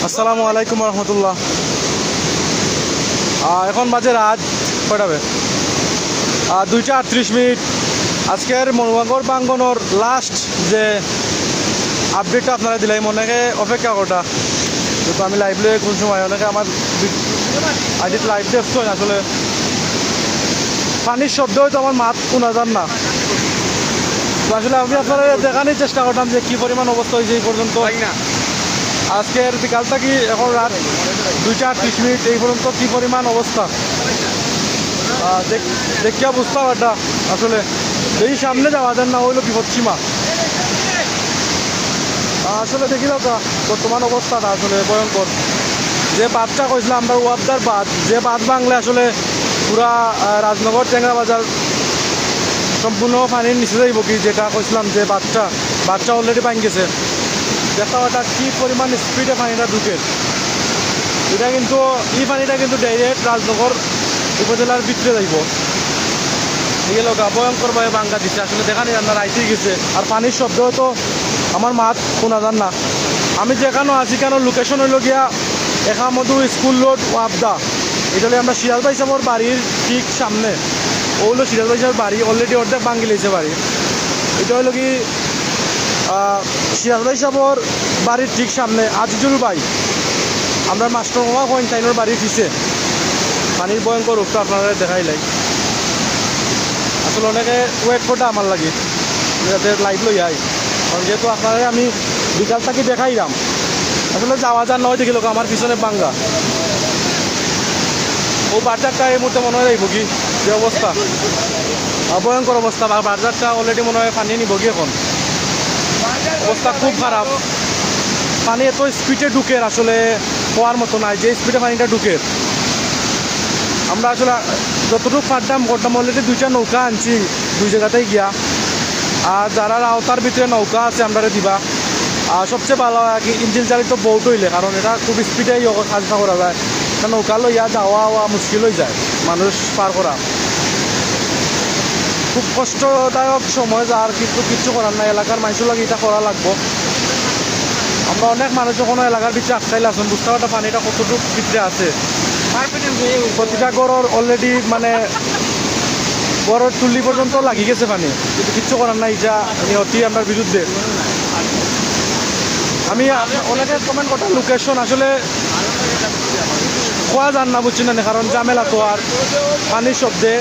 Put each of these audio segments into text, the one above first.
আসসালামু আলাইকুম রহমতুল্লাহ। এখন বাজে রাত কয়টা বে 2:38। আজকের মনোবাঙ্গর প্রাঙ্গণর লাস্ট যে আপডেটটা আপনারা দিলাই অনেকে অপেক্ষা করা, কিন্তু আমি লাইভ লয়ে কোন সময় অনেকে আমার আইডিতে লাইভ দেখছো আসলে পানির শব্দ হয়তো আমার মাত শোনা যান না। তো আসলে আমি আপনারা দেখানোর চেষ্টা করতাম যে কী পরিমাণ অবস্থা হয়েছে এই পর্যন্ত। আজকের বিকাল থেকে এখন রাত 2:38 এই পর্যন্ত কী পরিমাণ অবস্থা দেখিয়া বুঝতাম এটা আসলে এই সামনে যাওয়া যান না হইলো বিপদসীমা। আসলে দেখি দাও বর্তমান অবস্থাটা আসলে ভয়ঙ্কর। যে বাঁধটা কইছিলাম আমরা ওয়াবদার বাঁধ, যে বাঁধ ভাঙলে আসলে পুরা রাজনগর ট্যাংরা বাজার সম্পূর্ণ পানির নিচে যাইব কি, যেটা কইছিলাম যে বাঁধটা অলরেডি ভাঙ গেছে। দেখা ওটা কী পরিমাণ স্পিডে পানিটা ঢুকে। এটা কিন্তু এই পানিটা কিন্তু ডাইরেক্ট রাজনগর উপজেলার ভিতরে যাইব। এগুলো ভয়ঙ্করভাবে ভাঙ্গা দিচ্ছে আসলে দেখা নেই রান্না রাইতেই গেছে। আর পানির শব্দ তো আমার মাত শোনা যান না। আমি যেখানে আছি কেন লোকেশন হইল গিয়া একামধু স্কুল রোড ওয়াবদা। এটা হলে আমরা সিরাজ ভাই সাহেবের বাড়ির ঠিক সামনে। ও হলো সিরাজ ভাই সাহেবের বাড়ি, অলরেডি অর্ধেক ভাঙ্গি লেগেছে বাড়ি। এটা হলো কি সিরাজ ভাই সাহেবের বাড়ির ঠিক সামনে আজিজুল ভাই, আমরা মাস্টার মামা কয়েন্টাইনের বাড়ির পিছে পানির ভয়ঙ্কর রূপটা আপনারা দেখাইলাই। আসলে অনেকে ওয়েট করতে আমার লাগে যাতে লাইভ লই আই, কারণ যেহেতু আপনারা আমি বিকাল থেকে দেখাইলাম আসলে যাওয়া যান নয় দেখিল আমার পিছনে বাঙ্গা। ও বাজারটা এই মুহূর্তে মনে হয় যাইব কি যে অবস্থা, ভয়ঙ্কর অবস্থা। বাজারটা অলরেডি মনে হয় পানি নিব কি এখন, অবস্থা খুব খারাপ। পানি এত স্পিডে ঢুকে আসলে হওয়ার মতো নাই, যে স্পিডে পানিটা ঢুকে। আমরা আসলে যতটুকু করতাম অলরেডি 2টা নৌকা আনছি দুই জায়গাতেই গিয়া। আর যারা আওতার ভিতরে নৌকা আছে আমরা দিবা। আর সবচেয়ে ভালো হয় কি ইঞ্জিন চালিত বোট হইলে, কারণ এটা খুব স্পিডে কাজটা করা যায়। নৌকা লইয়া যাওয়া মুশকিল হয়ে যায় মানুষ পার করা। খুব কষ্টদায়ক সময় যার, কিন্তু কিচ্ছু করার নাই। এলাকার মানুষের লাগে এটা করা লাগবো। আমরা অনেক মানুষ যখন এলাকার ভিতরে আটকাইলে আসুন বুঝতে পারটা পানিটা কতটুকু ভিতরে আছে। প্রতিটা গড়ের অলরেডি মানে গড়ের তুলি পর্যন্ত লাগি গেছে পানি, কিন্তু কিচ্ছু করার নাই। এটা নিহতি আমার বিরুদ্ধে। আমি অনেকে কমেন্ট করতাম লোকেশন আসলে খোয়া যান না বুঝছি না, কারণ জামেলা তো আর পানির শব্দে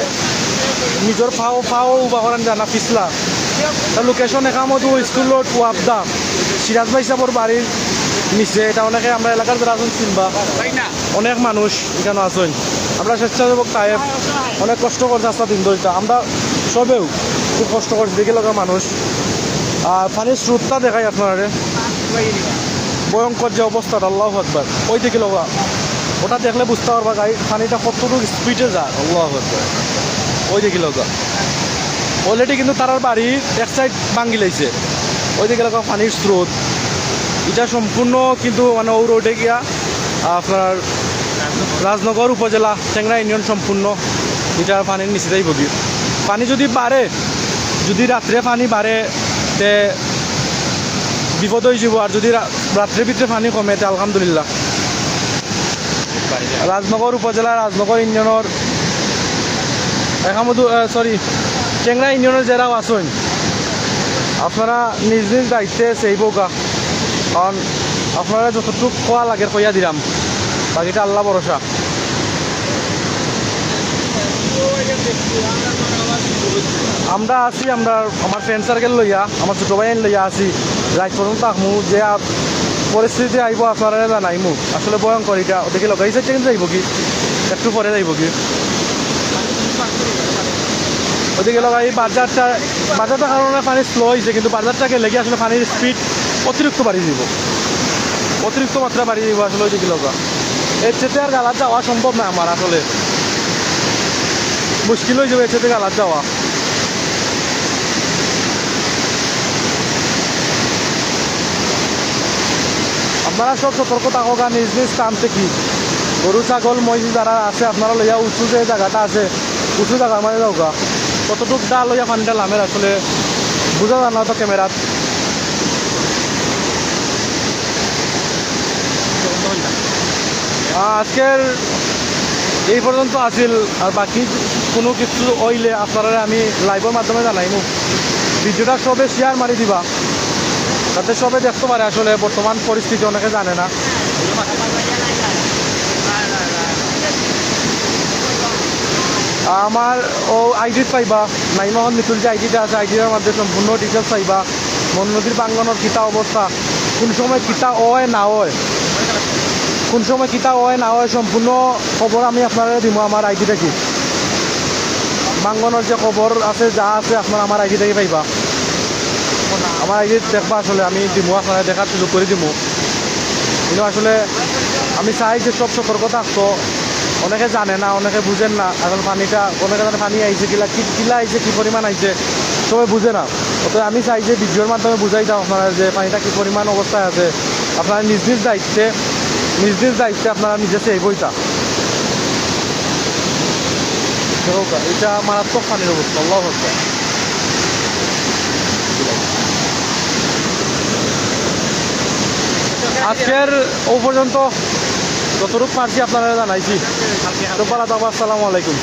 নিজের ফাও উবা করেন জানা পিছলা। তার location Ekamadhu school road Wabda Siraj ভাই সাহেবের বাড়ির নিচে। এটা অনেকে আমরা এলাকার যারা আছেন চিনবা, অনেক মানুষ এখানে আছেন। আমরা স্বেচ্ছাসেবক সাহেব অনেক কষ্ট করছে রাস্তা দিন ধরে, আমরা সবেও খুব কষ্ট করছি দেখে লগা মানুষ। আর পানির স্রোতটা দেখাই আপনারা ভয়ঙ্কর যে অবস্থাটা, আল্লাহু আকবার। ওই দিকে লগা ওটা দেখলে বুঝতে পারবা গাড়ি পানিটা কতটুকু স্পিডে যায়, আল্লাহু আকবার। ওই দিকে লগা অলরেডি কিন্তু তার বাড়ির এক সাইড ভাঙ্গি লাইছে। ওই দিকে লগা পানির স্রোত এটা সম্পূর্ণ কিন্তু মানে ও রোডে গিয়া আপনার রাজনগর উপজেলা ট্যাংরা ইউনিয়ন সম্পূর্ণ এটা পানির নিচেই ভুগি। পানি যদি বাড়ে, যদি রাত্রে পানি বাড়ে তে বিপদ হয়ে যাব। আর যদি রাত্রের ভিতরে পানি কমে তে আলহামদুলিল্লাহ। রাজনগর উপজেলা রাজনগর ইউনিয়নের একামধু ট্যাংরা ইউনিয়নের যারাও আসেন আপনারা নিজ নিজ দায়িত্বে সেইব গা, কারণ আপনারা যতটুকু খোয়া লাগে কইয়া দিলাম, বাকিটা আল্লাহ ভরসা। আমরা আছি, আমরা আমার ফ্রেন্ড সার্কেল লইয়া আমার ছোটো ভাই লইয়া আছি। রাত পর্যন্ত আহমু যে পরিস্থিতি আইব আপনারা জানাইমু। আসলে ভয়ঙ্কর এটা দেখে লগাইছে কিন্তু যাইব কি একটু পরে যাইব কি ওদিকে লগা এই বাজারটার কারণে পানি স্লো হয়েছে, কিন্তু বাজারটাকে লেগে আসলে পানির স্পিড অতিরিক্ত বাড়িয়ে দিব, অতিরিক্ত মাত্রা বাড়িয়ে দিব। আসলে ওইদিকে লগা এর চেতে আর গালাত যাওয়া সম্ভব না আমার, আসলে মুশকিল হয়ে যাবে এর চেতে গালাত যাওয়া। আপনারা সব সতর্ক থাকা নিজ নিজ স্থান থেকে। গরু ছাগল মহিষ যারা আছে আপনারা লইয়া উঁচু যে জায়গাটা আছে উঁচু জায়গার মানে যাওগা। কতটুক ডাল লইয়া পানিটা লামের আসলে বোঝা যায় না তো ক্যামেরাত। আজকের এই পর্যন্ত আছিল। আর বাকি কোনো কিছু হইলে আপনারা আমি লাইভের মাধ্যমে জানাইমু। ভিডিওটা সবে শেয়ার মারি দিবা, যাতে সবে দেখতে পারে আসলে বর্তমান পরিস্থিতি অনেকে জানে না। আমার ও আইডি পাইবা, নাইমহন মিতুল যে আইডিটা আছে, আইডিটার মধ্যে সম্পূর্ণ ডিটেলস পাইবা। মন নদীর প্রাঙ্গনের কিতা অবস্থা, কোন সময় কিতা হয় না হয়, কোন সময় কিতা হয় না হয় সম্পূর্ণ খবর আমি আপনারা দিব আমার আইডি থেকে। প্রাঙ্গনের যে খবর আছে যা আছে আপনারা আমার আইডি থেকে পাইবা। আমার আইডি দেখবা, আসলে আমি দিব আপনারা দেখার সুযোগ করে দিব। কিন্তু আসলে আমি চাই যে সব সতর্ক থাকতো। অনেকে জানে না, অনেকে বুঝেন না। এখন পানিটা অনেকে জানে পানি আইছে কিলা কিলা আইছে, কী পরিমাণ আইছে সবাই বুঝে না। অতএব আমি চাই যে ভিডিওর মাধ্যমে বুঝাই দাও আপনারা যে পানিটা কী পরিমাণ অবস্থায় আছে। আপনারা নিজ নিজ দায়িত্বে আপনারা নিজে সেই বইটা এটা মারাত্মক পানির অবস্থা। আল্লাহ হচ্ছে আজকের ও পর্যন্ত যতটুকু পারছি আপনারা জানাইছি। তো পালা, আসসালামু আলাইকুম।